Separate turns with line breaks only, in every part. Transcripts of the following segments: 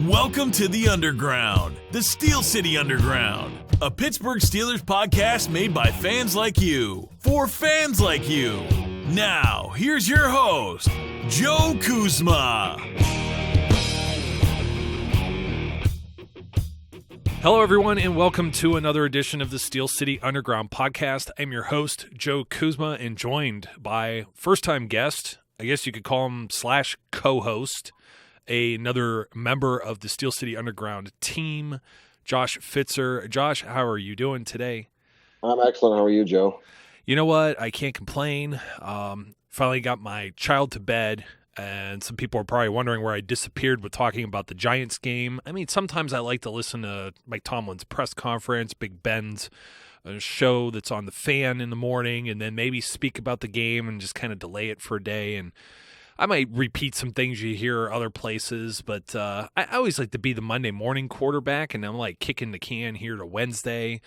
Welcome to the Underground, the Steel City Underground, a Pittsburgh Steelers podcast made by fans like you, for fans like you. Now, here's your host, Joe Kuzma.
Hello, everyone, and welcome to another edition of the Steel City Underground podcast. I'm your host, Joe Kuzma, and joined by first-time guest, I guess you could call him / co-host, another member of the Steel City Underground team, Josh Fitzer. Josh, how are you doing today?
I'm excellent. How are you, Joe?
You know what? I can't complain. Finally got my child to bed, and some people are probably wondering where I disappeared with talking about the Giants game. I mean, sometimes I like to listen to Mike Tomlin's press conference, Big Ben's show that's on the Fan in the morning, and then maybe speak about the game and just kind of delay it for a day. And I might repeat some things you hear other places, but I always like to be the Monday morning quarterback, and I'm like kicking the can here to Wednesday.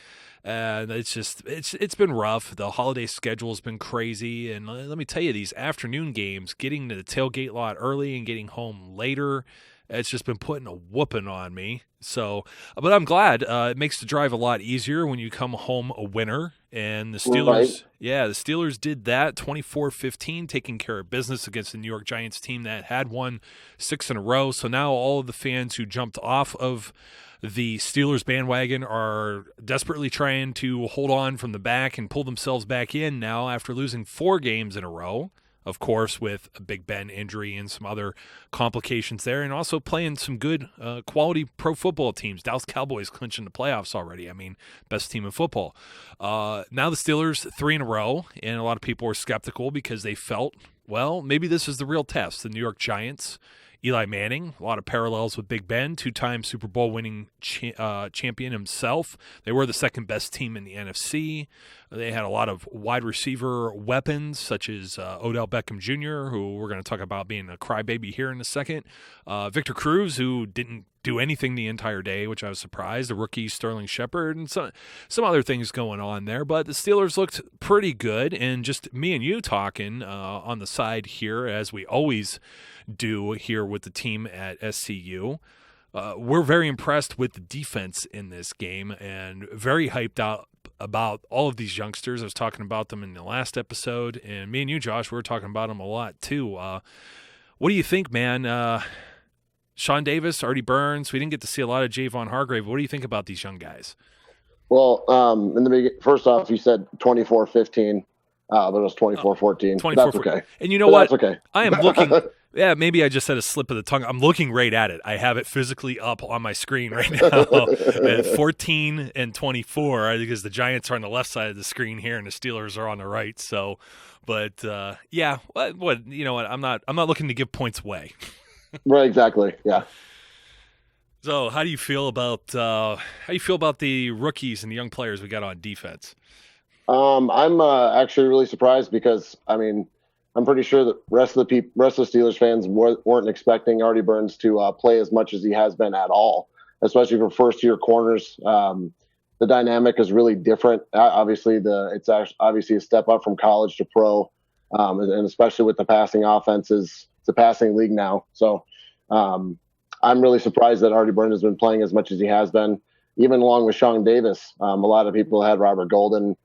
It's been rough. The holiday schedule has been crazy, and let me tell you, these afternoon games, getting to the tailgate lot early and getting home later, it's just been putting a whooping on me. So, but I'm glad. It makes the drive a lot easier when you come home a winner. And the Steelers,
right.
The Steelers did that 24-15, taking care of business against the New York Giants team that had won 6 in a row. So now all of the fans who jumped off of the Steelers bandwagon are desperately trying to hold on from the back and pull themselves back in now after losing 4 games in a row. Of course, with a Big Ben injury and some other complications there, and also playing some good quality pro football teams. Dallas Cowboys clinching the playoffs already. I mean, best team in football. Now the Steelers 3 in a row, and a lot of people were skeptical because they felt, well, maybe this is the real test. The New York Giants, Eli Manning, a lot of parallels with Big Ben, 2-time Super Bowl winning champion himself. They were the second best team in the NFC. They had a lot of wide receiver weapons, such as Odell Beckham Jr., who we're going to talk about being a crybaby here in a second. Victor Cruz, who didn't do anything the entire day, which I was surprised. The rookie Sterling Shepard, and some other things going on there. But the Steelers looked pretty good, and just me and you talking on the side here, as we always do here with the team at SCU. We're very impressed with the defense in this game and very hyped out about all of these youngsters. I was talking about them in the last episode, and me and you, Josh, we were talking about them a lot too. What do you think, man? Sean Davis, Artie Burns, we didn't get to see a lot of Javon Hargrave. What do you think about these young guys?
Well, first off, you said 24-15, but it was 24-14.
24-14.
That's okay.
And you know what?
That's okay.
I am looking – yeah, maybe I just had a slip of the tongue. I'm looking right at it. I have it physically up on my screen right now at 14 and 24 because the Giants are on the left side of the screen here and the Steelers are on the right. So, but what you know what? I'm not looking to give points away.
Right, exactly. Yeah.
So, how do you feel about the rookies and the young players we got on defense?
I'm actually really surprised because I'm pretty sure that rest of the Steelers fans weren't expecting Artie Burns to play as much as he has been at all, especially for first-year corners. The dynamic is really different. Obviously, it's obviously a step up from college to pro, and especially with the passing offenses, it's a passing league now. So I'm really surprised that Artie Burns has been playing as much as he has been, even along with Sean Davis. A lot of people had Robert Golden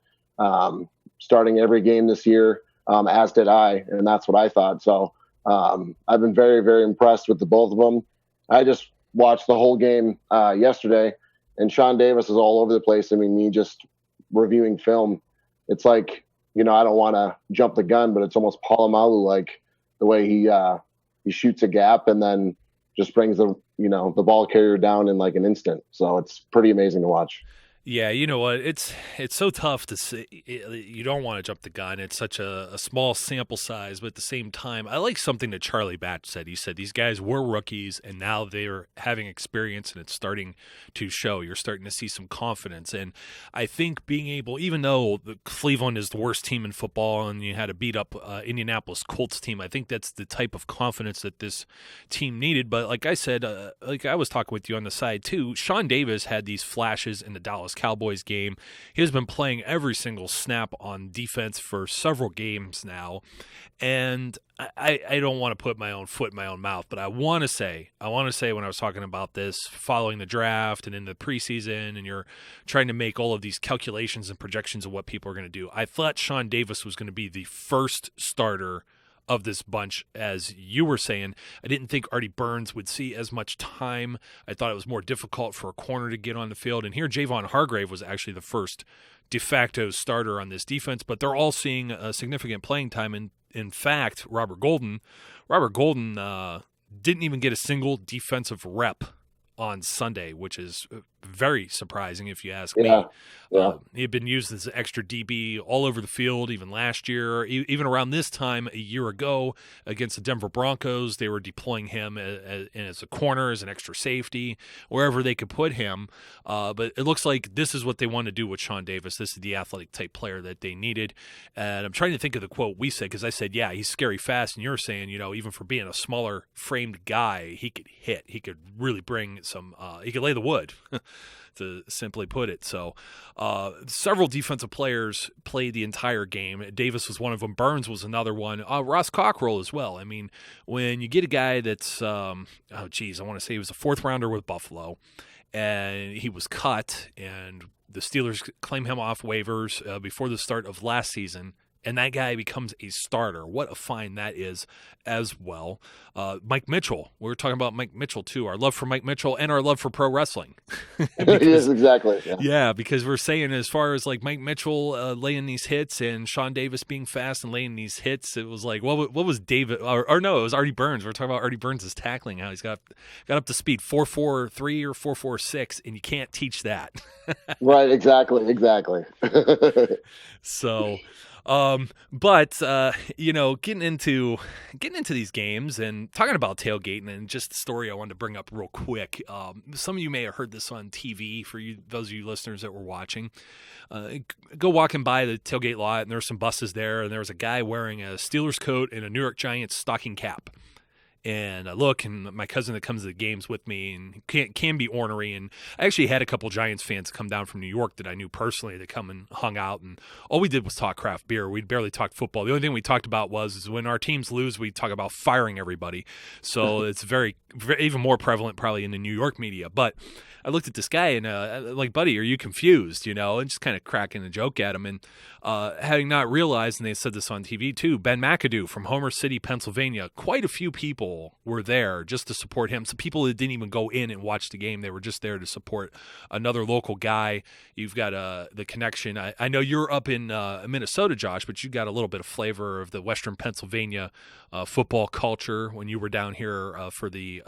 starting every game this year. As did I, and that's what I thought. So I've been very, very impressed with the both of them. I just watched the whole game yesterday, and Sean Davis is all over the place. I mean, me just reviewing film, it's like, I don't want to jump the gun, but it's almost Polamalu-like the way he shoots a gap and then just brings the ball carrier down in like an instant. So it's pretty amazing to watch.
Yeah, you know what? It's so tough to say. You don't want to jump the gun. It's such a small sample size, but at the same time, I like something that Charlie Batch said. He said these guys were rookies, and now they're having experience, and it's starting to show. You're starting to see some confidence, and I think being able, even though Cleveland is the worst team in football, and you had to beat up Indianapolis Colts team, I think that's the type of confidence that this team needed. But like I said, like I was talking with you on the side too, Sean Davis had these flashes in the Dallas Cowboys game. He has been playing every single snap on defense for several games now. And I don't want to put my own foot in my own mouth, but I want to say when I was talking about this following the draft and in the preseason, and you're trying to make all of these calculations and projections of what people are going to do, I thought Sean Davis was going to be the first starter of this bunch. As you were saying, I didn't think Artie Burns would see as much time. I thought it was more difficult for a corner to get on the field. And here Javon Hargrave was actually the first de facto starter on this defense, but they're all seeing a significant playing time. And in fact, Robert Golden didn't even get a single defensive rep on Sunday, which is very surprising if you ask me. He had been used as an extra DB all over the field, even last year. Even around this time a year ago against the Denver Broncos, they were deploying him as a corner, as an extra safety, wherever they could put him. But it looks like this is what they want to do with Sean Davis. This is the athletic type player that they needed. And I'm trying to think of the quote we said, because I said, yeah, he's scary fast. And you're saying, even for being a smaller framed guy, he could hit. He could really bring some, he could lay the wood. To simply put it. So several defensive players played the entire game. Davis was one of them. Burns was another one. Ross Cockrell as well. I mean, when you get a guy that's, I want to say he was a fourth rounder with Buffalo, and he was cut, and the Steelers claim him off waivers before the start of last season, and that guy becomes a starter. What a find that is as well. Mike Mitchell. We were talking about Mike Mitchell, too. Our love for Mike Mitchell and our love for pro wrestling.
Yes, exactly.
Yeah, because we're saying as far as like Mike Mitchell laying these hits and Sean Davis being fast and laying these hits, it was like, what was David? Or no, it was Artie Burns. We're talking about Artie Burns' tackling, how he's got up to speed 4.43 or 4.46, and you can't teach that.
Right, exactly.
So... But getting into these games and talking about tailgating, and just the story I wanted to bring up real quick. Some of you may have heard this on TV. For you, those of you listeners that were watching, go walking by the tailgate lot, and there were some buses there, and there was a guy wearing a Steelers coat and a New York Giants stocking cap. And I look, and my cousin that comes to the games with me and can be ornery. And I actually had a couple Giants fans come down from New York that I knew personally that come and hung out. And all we did was talk craft beer. We barely talked football. The only thing we talked about was when our teams lose, we talk about firing everybody. So it's very, even more prevalent probably in the New York media. But I looked at this guy and like, buddy, are you confused? And just kind of cracking a joke at him. And having not realized, and they said this on TV too, Ben McAdoo from Homer City, Pennsylvania, quite a few people were there just to support him. Some people that didn't even go in and watch the game. They were just there to support another local guy. You've got the connection. I know you're up in Minnesota, Josh, but you got a little bit of flavor of the Western Pennsylvania football culture when you were down here for the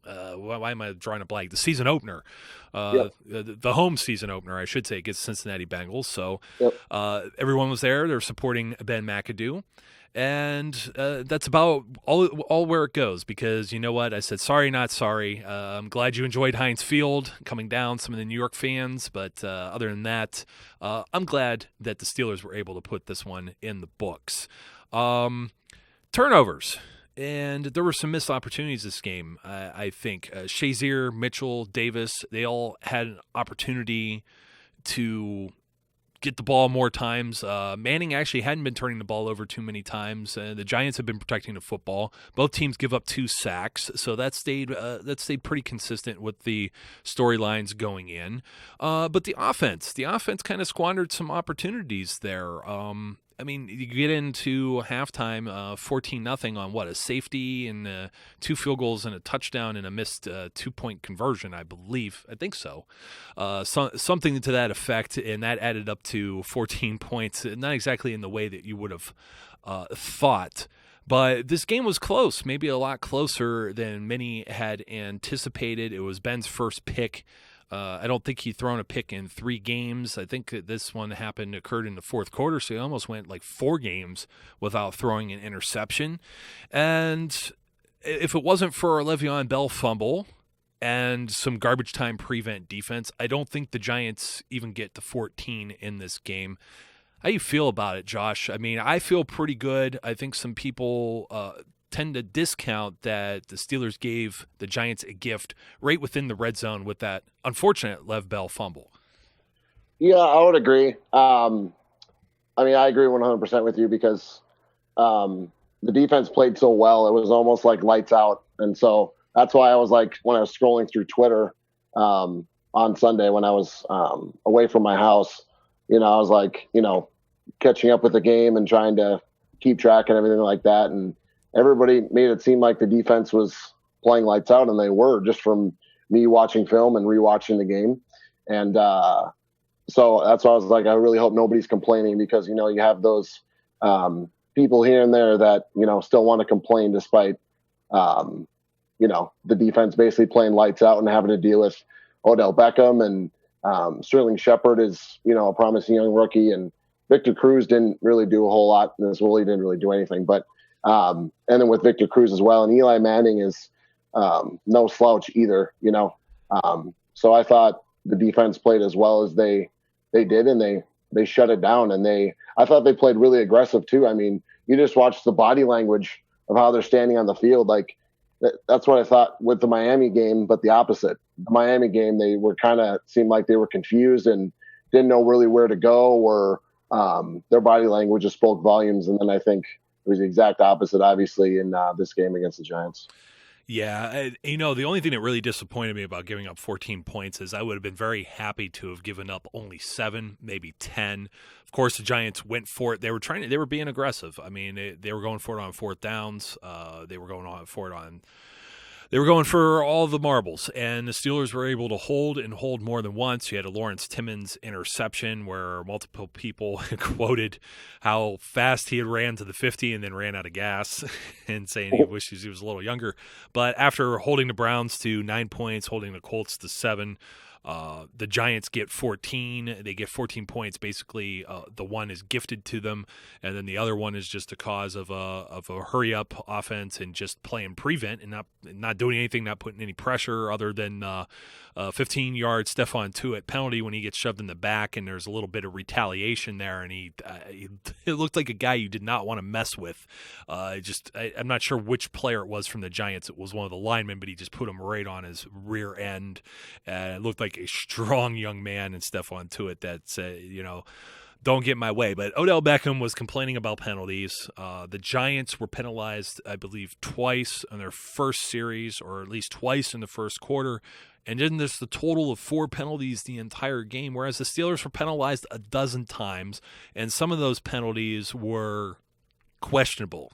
why am I drawing a blank? The season opener, the home season opener, I should say, against Cincinnati Bengals. So everyone was there. They're supporting Ben McAdoo. And that's about all where it goes, because you know what? I said, sorry, not sorry. I'm glad you enjoyed Heinz Field coming down, some of the New York fans. But other than that, I'm glad that the Steelers were able to put this one in the books. Turnovers. And there were some missed opportunities this game, I think. Shazier, Mitchell, Davis, they all had an opportunity to get the ball more times. Manning actually hadn't been turning the ball over too many times. The Giants have been protecting the football. Both teams give up 2 sacks, so that stayed pretty consistent with the storylines going in. But the offense kind of squandered some opportunities there. You get into halftime 14-0 on a safety and 2 field goals and a touchdown and a missed 2-point conversion, I believe. I think so. Something to that effect, and that added up to 14 points, not exactly in the way that you would have thought. But this game was close, maybe a lot closer than many had anticipated. It was Ben's first pick. I don't think he'd thrown a pick in 3 games. I think that this one occurred in the fourth quarter, so he almost went like 4 games without throwing an interception. And if it wasn't for a Le'Veon Bell fumble and some garbage time prevent defense, I don't think the Giants even get to 14 in this game. How do you feel about it, Josh? I mean, I feel pretty good. I think some people tend to discount that the Steelers gave the Giants a gift right within the red zone with that unfortunate Lev Bell fumble.
Yeah, I would agree. I mean, I agree 100% with you because the defense played so well. It was almost like lights out. And so that's why I was like, when I was scrolling through Twitter on Sunday when I was away from my house, I was like, catching up with the game and trying to keep track and everything like that. And everybody made it seem like the defense was playing lights out, and they were, just from me watching film and rewatching the game. And so that's why I was like, I really hope nobody's complaining, because, you have those people here and there that, still want to complain despite, the defense basically playing lights out and having to deal with Odell Beckham, and Sterling Shepard is, a promising young rookie, and Victor Cruz didn't really do a whole lot in this. Well, he didn't really do anything, but and then with Victor Cruz as well, and Eli Manning is no slouch either, so I thought the defense played as well as they did, and they shut it down, and I thought they played really aggressive too. I mean, you just watch the body language of how they're standing on the field. Like, that's what I thought with the Miami game, but the opposite. The Miami game, they were seemed like they were confused and didn't know really where to go, or their body language just spoke volumes. And then I think it was the exact opposite, obviously, in this game against the Giants.
Yeah, the only thing that really disappointed me about giving up 14 points is I would have been very happy to have given up only 7, maybe 10. Of course, the Giants went for it. They were being aggressive. I mean, they were going for it on fourth downs. They were going for all the marbles, and the Steelers were able to hold more than once. You had a Lawrence Timmons interception where multiple people quoted how fast he had ran to the 50 and then ran out of gas and saying he wishes he was a little younger. But after holding the Browns to 9 points, holding the Colts to 7, the Giants get 14. They get 14 points. Basically, the one is gifted to them, and then the other one is just a cause of a hurry up offense and just playing prevent and not doing anything, not putting any pressure other than 15-yard Stephon Tuitt penalty when he gets shoved in the back, and there's a little bit of retaliation there, and it looked like a guy you did not want to mess with. I'm not sure which player it was from the Giants. It was one of the linemen, but he just put him right on his rear end. It looked like a strong young man in Stephon Tuitt that's, don't get in my way. But Odell Beckham was complaining about penalties. The Giants were penalized, I believe, twice in their first series, or at least twice in the first quarter. And then there's the total of 4 penalties the entire game, whereas the Steelers were penalized 12 times, and some of those penalties were questionable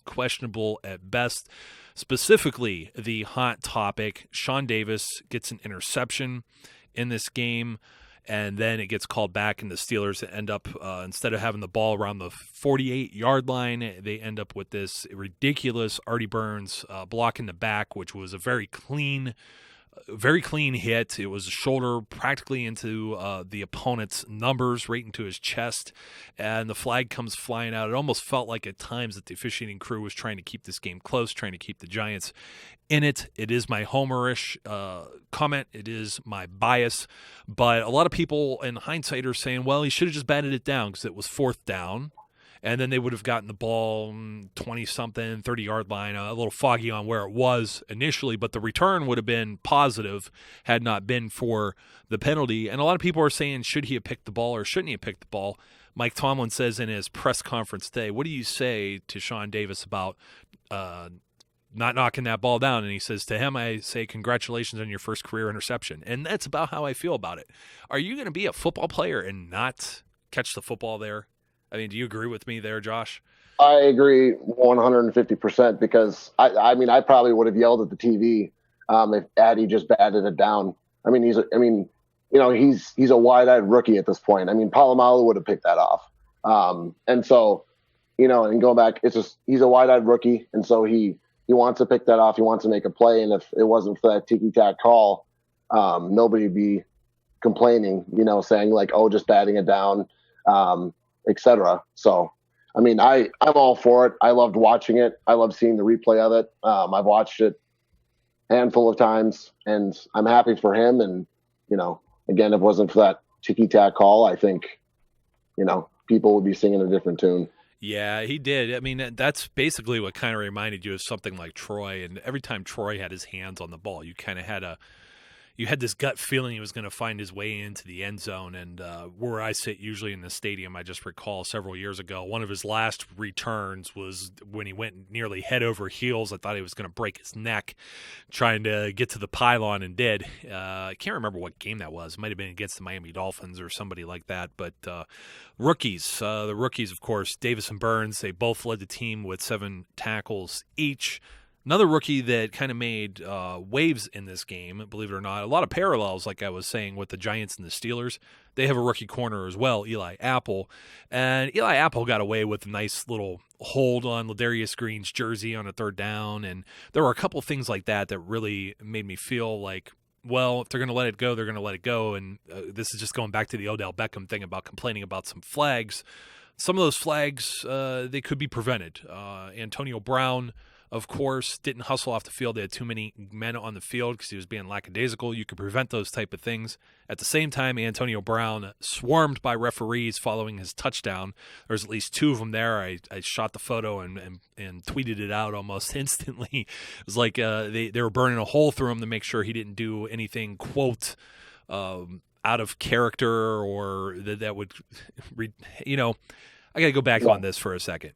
at best. Specifically, the hot topic, Sean Davis gets an interception in this game, and then it gets called back, and the Steelers end up, instead of having the ball around the 48-yard line, they end up with this ridiculous Artie Burns block in the back, which was a very clean hit. It was a shoulder practically into the opponent's numbers, right into his chest, and the flag comes flying out. It almost felt like at times that the officiating crew was trying to keep this game close, trying to keep the Giants in it. It is my homerish comment. It is my bias. But a lot of people in hindsight are saying, well, he should have just batted it down because it was 4th down. And then they would have gotten the ball 20-something, 30-yard line, a little foggy on where it was initially, but the return would have been positive had not been for the penalty. And a lot of people are saying, should he have picked the ball or shouldn't he have picked the ball? Mike Tomlin says in his press conference today, what do you say to Sean Davis about not knocking that ball down? And he says, to him, I say, congratulations on your first career interception. And that's about how I feel about it. Are you going to be a football player and not catch the football there? I mean, do you agree with me there, Josh?
I agree 150% because I probably would have yelled at the TV if Addy just batted it down. I mean, he's a wide-eyed rookie at this point. I mean, Palomalu would have picked that off. And so, and going back, it's just he's a wide-eyed rookie, and so he wants to pick that off. He wants to make a play, and if it wasn't for that ticky-tack call, nobody would be complaining, saying like, oh, just batting it down. Etc. So, I mean, I'm all for it. I loved watching it. I love seeing the replay of it. I've watched it a handful of times, and I'm happy for him. And, again, if it wasn't for that ticky-tack call, I think, people would be singing a different tune.
Yeah, he did. I mean, that's basically what kind of reminded you of something like Troy. And every time Troy had his hands on the ball, you kind of had you had this gut feeling he was going to find his way into the end zone. And where I sit usually in the stadium, I just recall several years ago, one of his last returns was when he went nearly head over heels. I thought he was going to break his neck trying to get to the pylon and did. I can't remember what game that was. It might have been against the Miami Dolphins or somebody like that. But rookies, the rookies, of course, Davis and Burns, they both led the team with 7 tackles each. Another rookie that kind of made waves in this game, believe it or not. A lot of parallels, like I was saying, with the Giants and the Steelers. They have a rookie corner as well, Eli Apple. And Eli Apple got away with a nice little hold on Ladarius Green's jersey on a 3rd down. And there were a couple things like that that really made me feel like, well, if they're going to let it go, they're going to let it go. And this is just going back to the Odell Beckham thing about complaining about some flags. Some of those flags, they could be prevented. Antonio Brown, of course, didn't hustle off the field. They had too many men on the field because he was being lackadaisical. You could prevent those type of things. At the same time, Antonio Brown swarmed by referees following his touchdown. There's at least 2 of them there. I shot the photo and tweeted it out almost instantly. It was like they were burning a hole through him to make sure he didn't do anything, quote, out of character or that would, I got to go back on this for a second.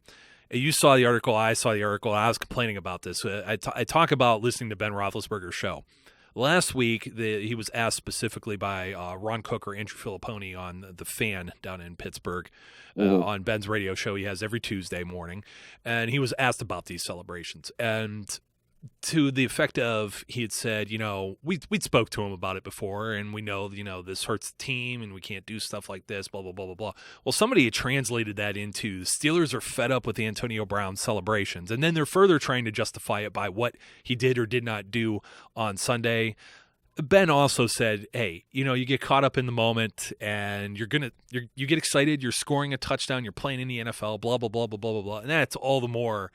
You saw the article, I saw the article, I was complaining about this. I talk about listening to Ben Roethlisberger's show. Last week, he was asked specifically by Ron Cook or Andrew Filipponi on The Fan down in Pittsburgh on Ben's radio show he has every Tuesday morning. And he was asked about these celebrations. And to the effect of, he had said, we'd spoke to him about it before, and we know, this hurts the team, and we can't do stuff like this, blah, blah, blah, blah, blah. Well, somebody had translated that into the Steelers are fed up with the Antonio Brown celebrations, and then they're further trying to justify it by what he did or did not do on Sunday. Ben also said, hey, you get caught up in the moment, and you get excited, you're scoring a touchdown, you're playing in the NFL, blah, blah, blah, blah, blah, blah, blah, and that's all the more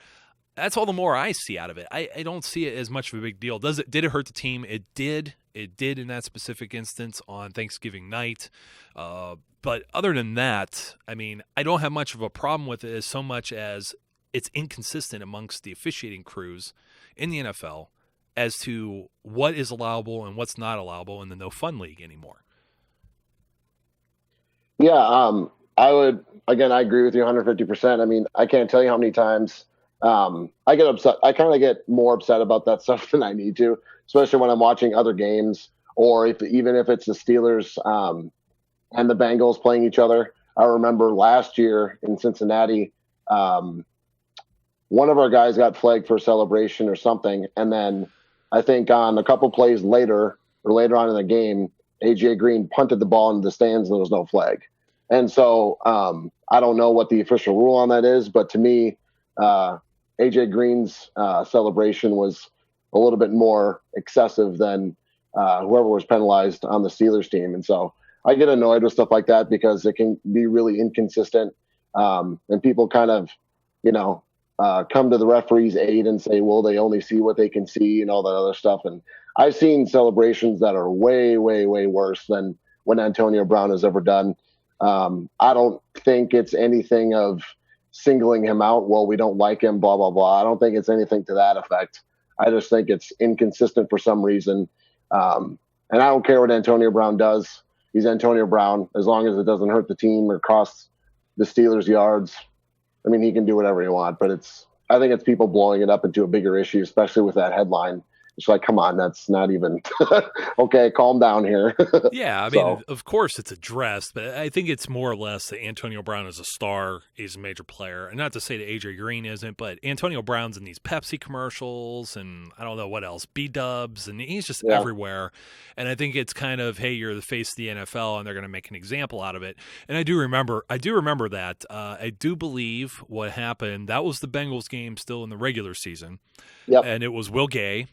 I see out of it. I don't see it as much of a big deal. Did it hurt the team? It did. It did in that specific instance on Thanksgiving night. But other than that, I don't have much of a problem with it as so much as it's inconsistent amongst the officiating crews in the NFL as to what is allowable and what's not allowable in the no fun league anymore.
Yeah, I agree with you 150%. I can't tell you how many times I get upset. I kind of get more upset about that stuff than I need to, especially when I'm watching other games or even if it's the Steelers and the Bengals playing each other. I remember last year in Cincinnati, one of our guys got flagged for a celebration or something. And then I think on a couple plays later on in the game, AJ Green punted the ball into the stands and there was no flag. And so I don't know what the official rule on that is, but to me, AJ Green's celebration was a little bit more excessive than whoever was penalized on the Steelers team. And so I get annoyed with stuff like that because it can be really inconsistent. And people kind of, come to the referee's aid and say, well, they only see what they can see and all that other stuff. And I've seen celebrations that are way, way, way worse than what Antonio Brown has ever done. I don't think it's anything of singling him out. Well, we don't like him, blah, blah, blah. I don't think it's anything to that effect. I just think it's inconsistent for some reason. And I don't care what Antonio Brown does. He's Antonio Brown. As long as it doesn't hurt the team or cost the Steelers yards, he can do whatever he wants. But I think it's people blowing it up into a bigger issue, especially with that headline. It's like, come on, that's not even okay. Calm down here.
Yeah, of course it's addressed, but I think it's more or less that Antonio Brown is a star. He's a major player, and not to say that AJ Green isn't, but Antonio Brown's in these Pepsi commercials, and I don't know what else, B-dubs, and he's just everywhere. And I think it's kind of, hey, you're the face of the NFL, and they're going to make an example out of it. And I do remember that. I do believe what happened. That was the Bengals game, still in the regular season, and it was Will Gay.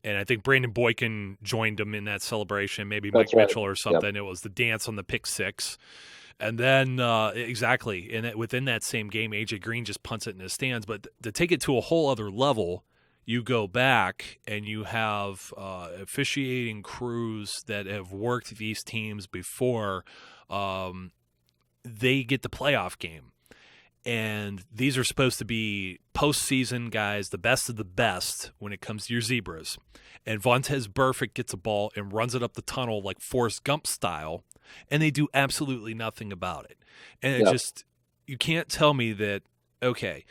And I think Brandon Boykin joined him in that celebration, maybe Mike Mitchell or something. It was the dance on the pick six. And then, exactly, and within that same game, A.J. Green just punts it in the stands. But to take it to a whole other level, you go back and you have officiating crews that have worked these teams before they get the playoff game. And these are supposed to be postseason guys, the best of the best when it comes to your Zebras. And Vontaze Burfict gets a ball and runs it up the tunnel like Forrest Gump style, and they do absolutely nothing about it. And it just, you can't tell me that, okay,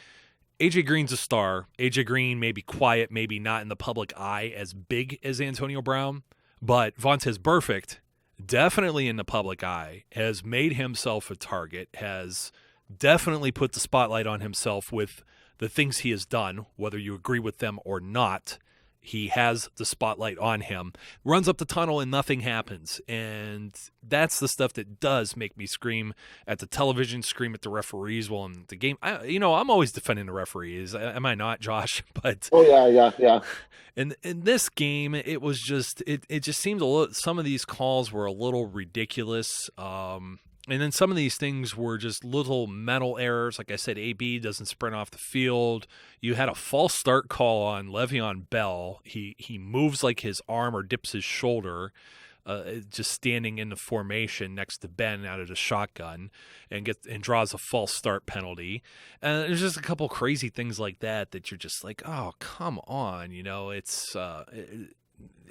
A.J. Green's a star. A.J. Green may be quiet, maybe not in the public eye as big as Antonio Brown, but Vontaze Burfict, definitely in the public eye, has made himself a target, has definitely put the spotlight on himself with the things he has done, whether you agree with them or not. He has the spotlight on him, runs up the tunnel and nothing happens. And that's the stuff that does make me scream at the television, scream at the referees while in the game. I'm always defending the referees. Am I not, Josh? But
yeah.
In this game, it was just, it just seemed a little, some of these calls were a little ridiculous. And then some of these things were just little mental errors. Like I said, AB doesn't sprint off the field. You had a false start call on Le'Veon Bell. He moves like his arm or dips his shoulder, just standing in the formation next to Ben out of the shotgun, and draws a false start penalty. And there's just a couple crazy things like that you're just like, oh, come on. It's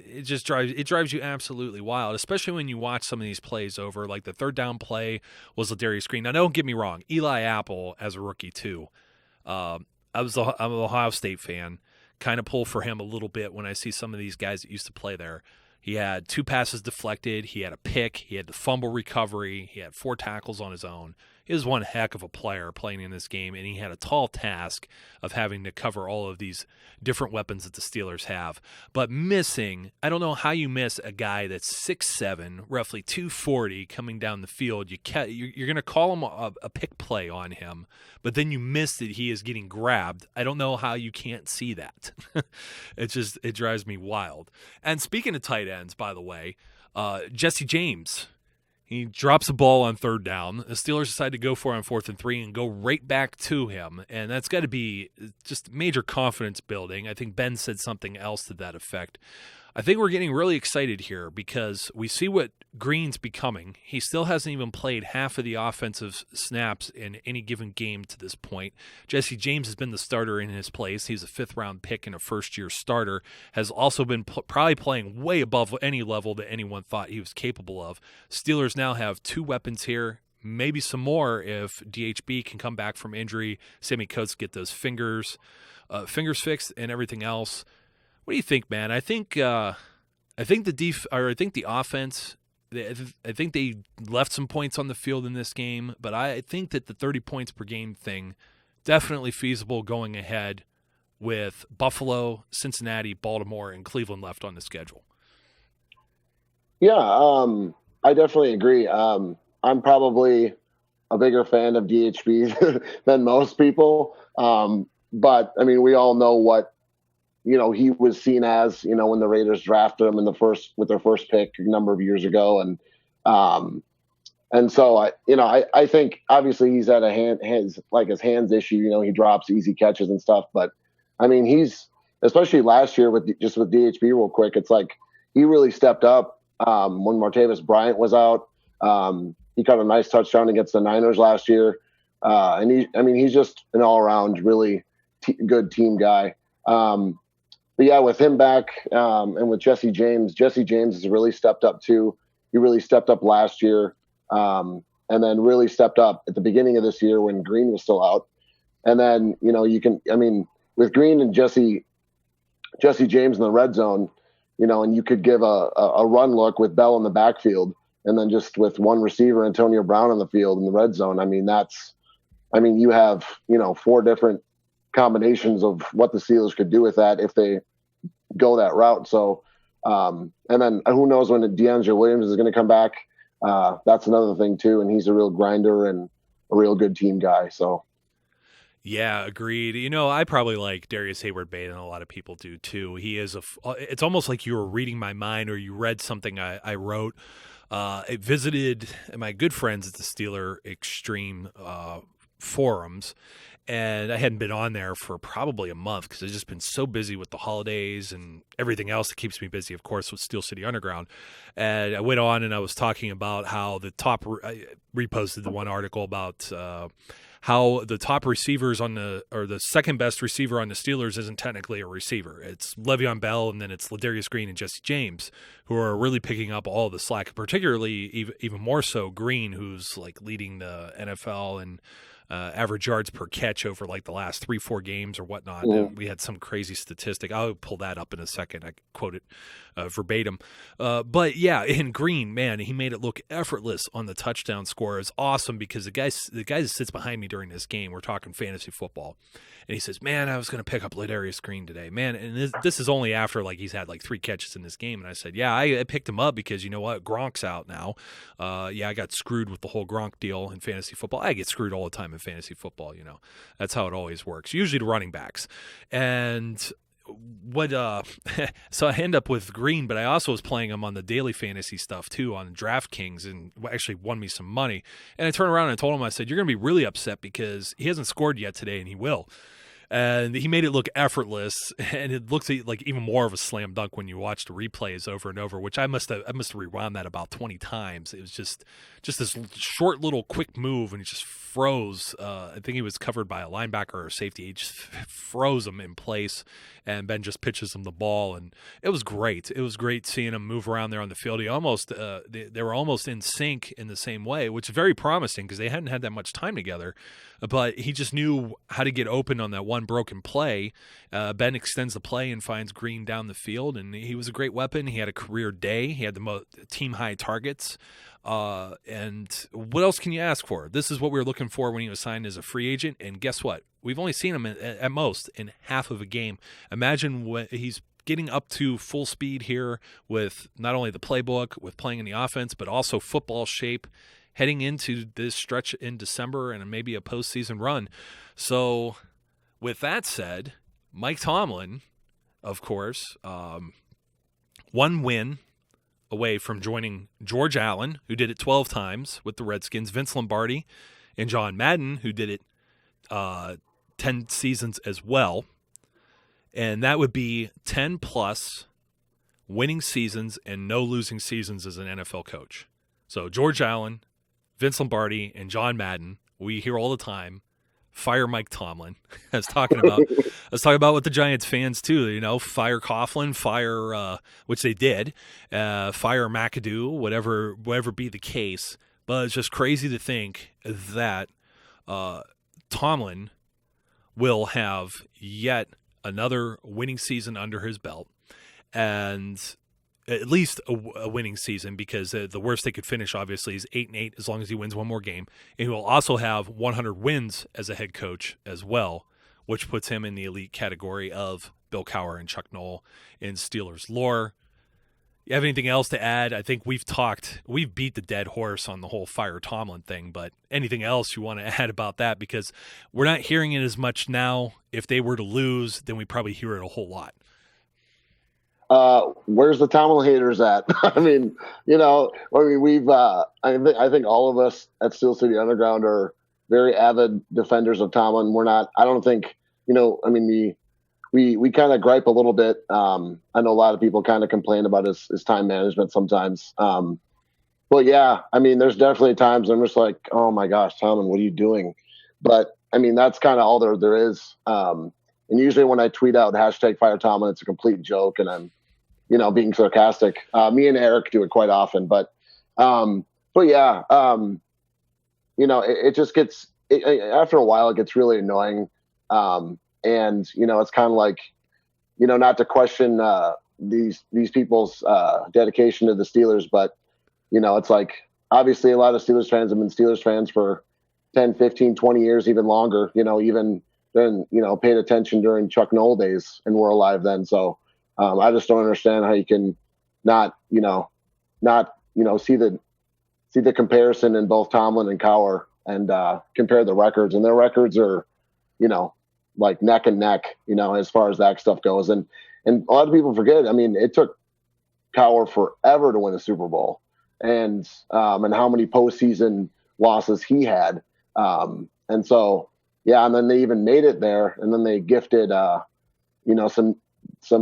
it just drives you absolutely wild, especially when you watch some of these plays over. Like the third down play was Ladarius Green. Now, don't get me wrong, Eli Apple as a rookie too. I'm an Ohio State fan. Kind of pull for him a little bit when I see some of these guys that used to play there. He had 2 passes deflected. He had a pick. He had the fumble recovery. He had 4 tackles on his own. He was one heck of a player playing in this game, and he had a tall task of having to cover all of these different weapons that the Steelers have. But missing, I don't know how you miss a guy that's 6'7", roughly 240 coming down the field. You're going to call him a pick play on him, but then you miss that he is getting grabbed. I don't know how you can't see that. It drives me wild. And speaking of tight ends, by the way, Jesse James, he drops a ball on third down. The Steelers decide to go for it on 4th and 3 and go right back to him. And that's got to be just major confidence building. I think Ben said something else to that effect. I think we're getting really excited here because we see what Green's becoming. He still hasn't even played half of the offensive snaps in any given game to this point. Jesse James has been the starter in his place. He's a 5th-round pick and a first-year starter. Has also been probably playing way above any level that anyone thought he was capable of. Steelers now have 2 weapons here, maybe some more if DHB can come back from injury. Sammy Coates get those fingers fixed and everything else. What do you think, man? I think the offense. I think they left some points on the field in this game, but I think that the 30 points per game thing definitely feasible going ahead with Buffalo, Cincinnati, Baltimore, and Cleveland left on the schedule.
Yeah, I definitely agree. I'm probably a bigger fan of DHB than most people, but I mean, we all know what he was seen as, when the Raiders drafted him with their first pick a number of years ago. And so I think obviously he's at his hands issue, he drops easy catches and stuff, but I mean, he's, especially last year with DHB real quick, it's like he really stepped up when Martavis Bryant was out. He caught a nice touchdown against the Niners last year. And he's just an all around really good team guy. But yeah, with him back and with Jesse James has really stepped up too. He really stepped up last year and then really stepped up at the beginning of this year when Green was still out. And then, with Green and Jesse James in the red zone, and you could give a run look with Bell in the backfield and then just with one receiver, Antonio Brown on the field in the red zone. You have, 4 different combinations of what the Steelers could do with that if they go that route. So, and then who knows when DeAndre Williams is going to come back. That's another thing too. And he's a real grinder and a real good team guy. So.
Yeah, agreed. I probably like Darius Hayward-Bay, and a lot of people do too. He is it's almost like you were reading my mind or you read something I wrote. I visited my good friends at the Steeler Extreme forums, and I hadn't been on there for probably a month because I've just been so busy with the holidays and everything else that keeps me busy, of course, with Steel City Underground. And I went on and I was talking about how the top – I reposted the one article about how the top receivers or the second best receiver on the Steelers isn't technically a receiver. It's Le'Veon Bell, and then it's Ladarius Green and Jesse James, who are really picking up all the slack, particularly even more so Green, who's like leading the NFL and average yards per catch over like the last 3-4 games or whatnot. We had some crazy statistic. I'll pull that up in a second. I quote it verbatim. But yeah, in Green, man, he made it look effortless on the touchdown score. It's awesome because the guy that sits behind me during this game, we're talking fantasy football, and he says, man, I was going to pick up Ladarius Green today, man. And this is only after like he's had like 3 catches in this game. And I said, yeah, I picked him up because you know what? Gronk's out now. I got screwed with the whole Gronk deal in fantasy football. I get screwed all the time in fantasy football, you know. That's how it always works. Usually the running backs. And so I end up with Green, but I also was playing him on the daily fantasy stuff too on DraftKings, and actually won me some money. And I turned around and I told him, I said, you're going to be really upset because he hasn't scored yet today, and he will. And he made it look effortless, and it looks like even more of a slam dunk when you watch the replays over and over, which I must have rewound that about 20 times. It was just this short little quick move, and he just froze. I think he was covered by a linebacker or a safety. He just froze him in place, and Ben just pitches him the ball, and it was great. It was great seeing him move around there on the field. He almost they were almost in sync in the same way, which is very promising because they hadn't had that much time together. But he just knew how to get open on that one broken play. Ben extends the play and finds Green down the field, and he was a great weapon. He had a career day. He had the team-high targets. And what else can you ask for? This is what we were looking for when he was signed as a free agent, and guess what? We've only seen him at most in half of a game. Imagine what he's getting up to full speed here with not only the playbook, with playing in the offense, but also football shape, heading into this stretch in December and maybe a postseason run. So with that said, Mike Tomlin, of course, one win away from joining George Allen, who did it 12 times with the Redskins, Vince Lombardi, and John Madden, who did it 10 seasons as well. And that would be 10-plus winning seasons and no losing seasons as an NFL coach. So George Allen, Vince Lombardi, and John Madden, we hear all the time, fire Mike Tomlin. I was talking about with the Giants fans too, you know, fire Coughlin, fire, which they did, fire McAdoo, whatever be the case. But it's just crazy to think that Tomlin will have yet another winning season under his belt, and at least a winning season, because the worst they could finish, obviously, is 8-8 as long as he wins one more game. And he will also have 100 wins as a head coach as well, which puts him in the elite category of Bill Cowher and Chuck Noll in Steelers lore. You have anything else to add? I think we've beat the dead horse on the whole fire Tomlin thing, but anything else you want to add about that? Because we're not hearing it as much now. If they were to lose, then we probably hear it a whole lot.
Where's the Tomlin haters at? I mean, you know, I think all of us at Steel City Underground are very avid defenders of Tomlin. I don't think, you know, I mean, we kind of gripe a little bit. I know a lot of people kind of complain about his time management sometimes. But yeah, I mean, there's definitely times I'm just like, oh my gosh, Tomlin, what are you doing? But I mean, that's kind of all there is. And usually when I tweet out #fire Tomlin, it's a complete joke, and I'm, you know, being sarcastic. Me and Eric do it quite often, but yeah, you know, it just gets, after a while, it gets really annoying. And, you know, it's kind of like, you know, not to question these people's dedication to the Steelers, but, you know, it's like, obviously a lot of Steelers fans have been Steelers fans for 10, 15, 20 years, even longer, you know, even then, you know, paid attention during Chuck Noll days and were alive then. So I just don't understand how you can not see the comparison in both Tomlin and Cowher and compare the records, and their records are, you know, like neck and neck, you know, as far as that stuff goes. And a lot of people forget, I mean, it took Cowher forever to win a Super Bowl, and how many postseason losses he had. And so, yeah, and then they even made it there, and then they gifted, you know, some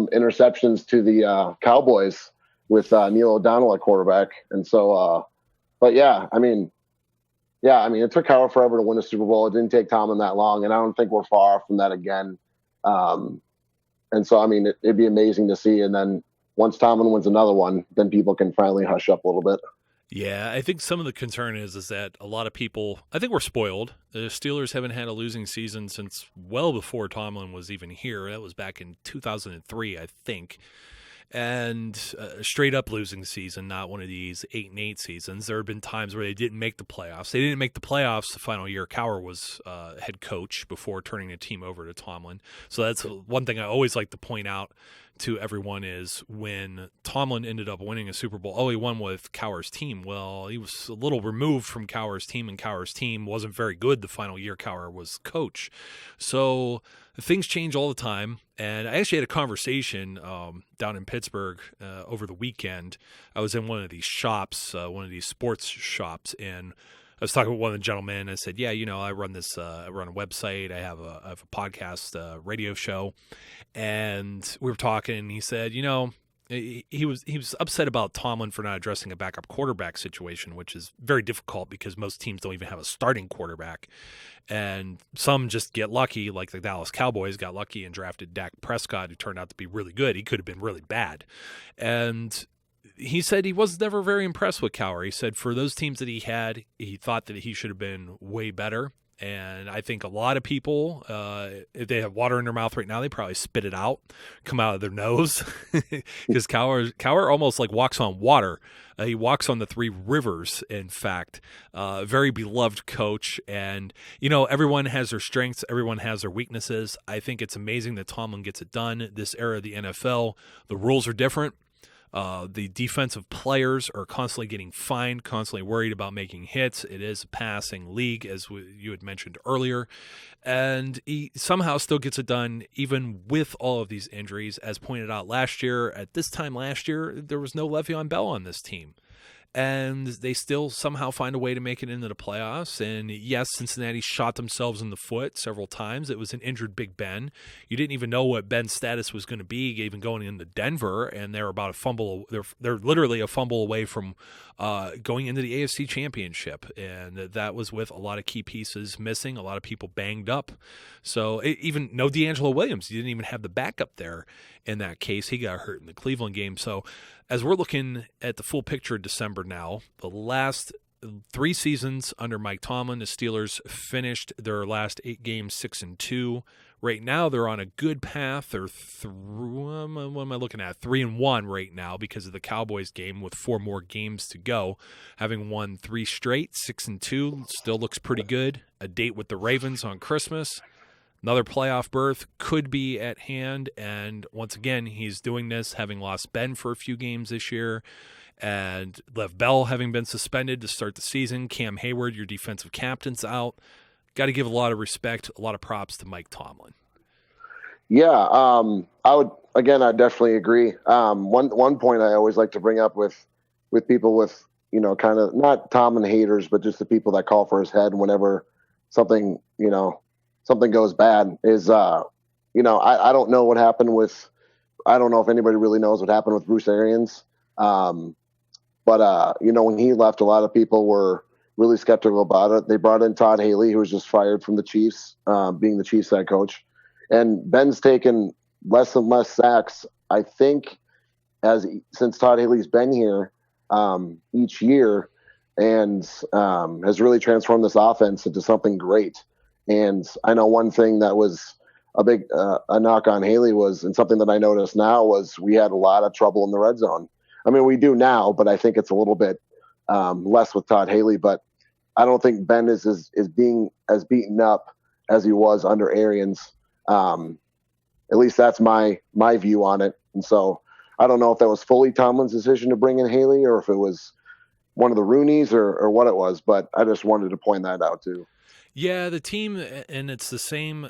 interceptions to the Cowboys with Neil O'Donnell at quarterback. And so, but yeah, I mean, Yeah, I mean, it took Cowher forever to win a Super Bowl. It didn't take Tomlin that long, and I don't think we're far from that again. And so, I mean, it'd be amazing to see. And then once Tomlin wins another one, then people can finally hush up a little bit.
Yeah, I think some of the concern is that a lot of people, I think we're spoiled. The Steelers haven't had a losing season since well before Tomlin was even here. That was back in 2003, I think. And a straight-up losing season, not one of these 8-8 seasons. There have been times where they didn't make the playoffs. They didn't make the playoffs the final year Cowher was head coach before turning the team over to Tomlin. So that's one thing I always like to point out to everyone is when Tomlin ended up winning a Super Bowl, he won with Cowher's team. Well, he was a little removed from Cowher's team, and Cowher's team wasn't very good the final year Cowher was coach. So things change all the time. And I actually had a conversation down in Pittsburgh over the weekend. I was in one of these shops, one of these sports shops, and I was talking with one of the gentlemen. I said, "Yeah, I run this. I run a website. I have a podcast, radio show." And we were talking, and he said, he was upset about Tomlin for not addressing a backup quarterback situation, which is very difficult because most teams don't even have a starting quarterback, and some just get lucky, like the Dallas Cowboys got lucky and drafted Dak Prescott, who turned out to be really good. He could have been really bad, and he said he was never very impressed with Cowher. He said for those teams that he had, he thought that he should have been way better. And I think a lot of people, if they have water in their mouth right now, they probably spit it out, come out of their nose, because Cowher almost like walks on water. He walks on the three rivers, in fact. Very beloved coach. And, everyone has their strengths. Everyone has their weaknesses. I think it's amazing that Tomlin gets it done. This era of the NFL, the rules are different. The defensive players are constantly getting fined, constantly worried about making hits. It is a passing league, as you had mentioned earlier. And he somehow still gets it done, even with all of these injuries. As pointed out last year, at this time last year, there was no Le'Veon Bell on this team. And they still somehow find a way to make it into the playoffs. And yes, Cincinnati shot themselves in the foot several times. It was an injured Big Ben. You didn't even know what Ben's status was going to be, even going into Denver. And they're about a fumble. They're literally a fumble away from going into the AFC Championship. And that was with a lot of key pieces missing, a lot of people banged up. So even no D'Angelo Williams. You didn't even have the backup there in that case. He got hurt in the Cleveland game. So as we're looking at the full picture of December now, the last 3 seasons under Mike Tomlin, the Steelers finished their last 8 games 6-2. Right now, they're on a good path. They're what am I looking at? 3-1 right now because of the Cowboys game with 4 more games to go. Having won 3 straight, 6-2, still looks pretty good. A date with the Ravens on Christmas. Another playoff berth could be at hand, and once again, he's doing this having lost Ben for a few games this year, and Lev Bell having been suspended to start the season. Cam Hayward, your defensive captain's out. Got to give a lot of respect, a lot of props to Mike Tomlin.
Yeah, I definitely agree. One point I always like to bring up with people with, kind of not Tomlin haters, but just the people that call for his head whenever something goes bad is, I don't know what happened with, I don't know if anybody really knows what happened with Bruce Arians. But when he left, a lot of people were really skeptical about it. They brought in Todd Haley, who was just fired from the Chiefs, being the Chiefs head coach. And Ben's taken less and less sacks, I think, since Todd Haley's been here each year, and has really transformed this offense into something great. And I know one thing that was a big a knock on Haley was, and something that I noticed now, was we had a lot of trouble in the red zone. I mean, we do now, but I think it's a little bit less with Todd Haley. But I don't think Ben is being as beaten up as he was under Arians. At least that's my view on it. And so I don't know if that was fully Tomlin's decision to bring in Haley, or if it was one of the Rooneys, or what it was. But I just wanted to point that out too.
Yeah, the team, and it's the same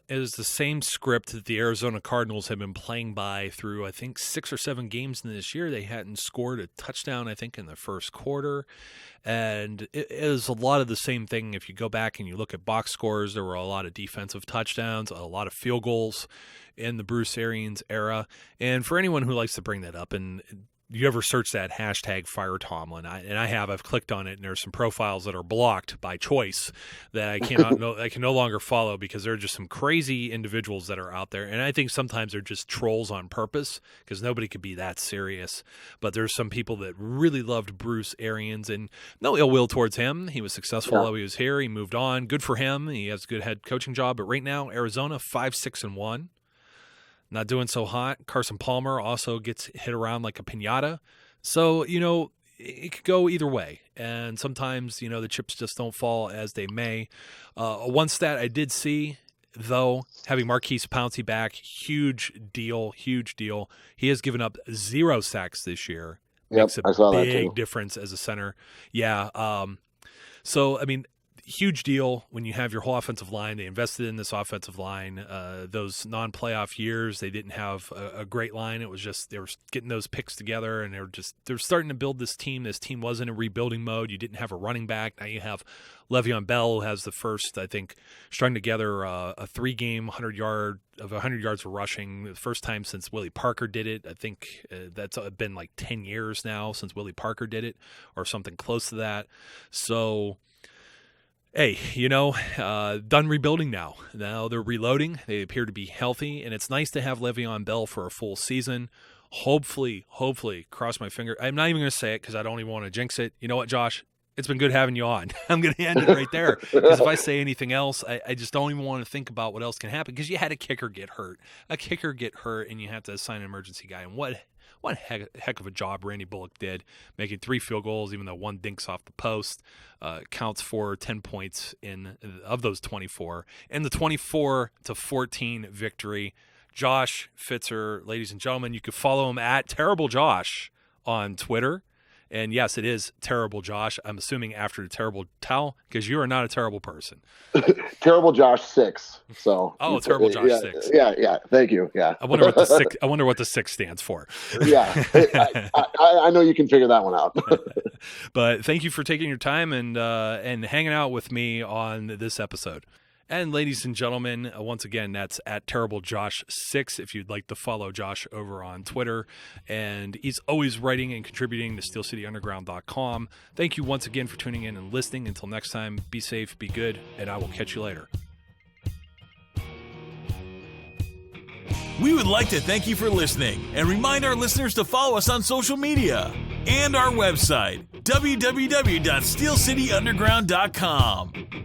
script that the Arizona Cardinals have been playing by through, I think, 6 or 7 games in this year. They hadn't scored a touchdown, I think, in the first quarter. And it is a lot of the same thing. If you go back and you look at box scores, there were a lot of defensive touchdowns, a lot of field goals in the Bruce Arians era. And for anyone who likes to bring that up, and you ever search that hashtag Fire Tomlin, I've clicked on it, and there's some profiles that are blocked by choice that I can no longer follow because there are just some crazy individuals that are out there. And I think sometimes they're just trolls on purpose because nobody could be that serious. But there's some people that really loved Bruce Arians, and no ill will towards him. He was successful while he was here. He moved on. Good for him. He has a good head coaching job. But right now, Arizona 5-6-1. Not doing so hot. Carson Palmer also gets hit around like a piñata. So, it could go either way. And sometimes, the chips just don't fall as they may. One stat I did see, though, having Marquise Pouncey back, huge deal. He has given up 0 sacks this year. Makes a big difference as a center. Yeah. So, huge deal when you have your whole offensive line. They invested in this offensive line. Those non-playoff years, they didn't have a great line. It was just they were getting those picks together, and they're starting to build this team. This team was in a rebuilding mode. You didn't have a running back. Now you have Le'Veon Bell, who has the first, I think, strung together a 3-game 100 yards for rushing. The first time since Willie Parker did it. I think that's been like 10 years now since Willie Parker did it, or something close to that. So, hey, done rebuilding now. Now they're reloading. They appear to be healthy, and it's nice to have Le'Veon Bell for a full season. Hopefully, cross my finger. I'm not even going to say it because I don't even want to jinx it. You know what, Josh? It's been good having you on. I'm going to end it right there because if I say anything else, I just don't even want to think about what else can happen because you had a kicker get hurt. And you have to assign an emergency guy. And what heck of a job Randy Bullock did, making 3 field goals, even though 1 dinks off the post, counts for 10 points of those 24. And the 24-14 victory. Josh Fitzer, ladies and gentlemen, you can follow him at Terrible Josh on Twitter. And yes, it is Terrible Josh. I'm assuming after the terrible towel, because you are not a terrible person.
Terrible Josh 6. So.
Oh, Terrible Josh 6.
Yeah. Thank you. Yeah.
I wonder what the 6 stands for.
Yeah, I know you can figure that one out.
But thank you for taking your time and hanging out with me on this episode. And ladies and gentlemen, once again, that's at Terrible Josh 6 if you'd like to follow Josh over on Twitter. And he's always writing and contributing to SteelCityUnderground.com. Thank you once again for tuning in and listening. Until next time, be safe, be good, and I will catch you later.
We would like to thank you for listening and remind our listeners to follow us on social media and our website, www.steelcityunderground.com.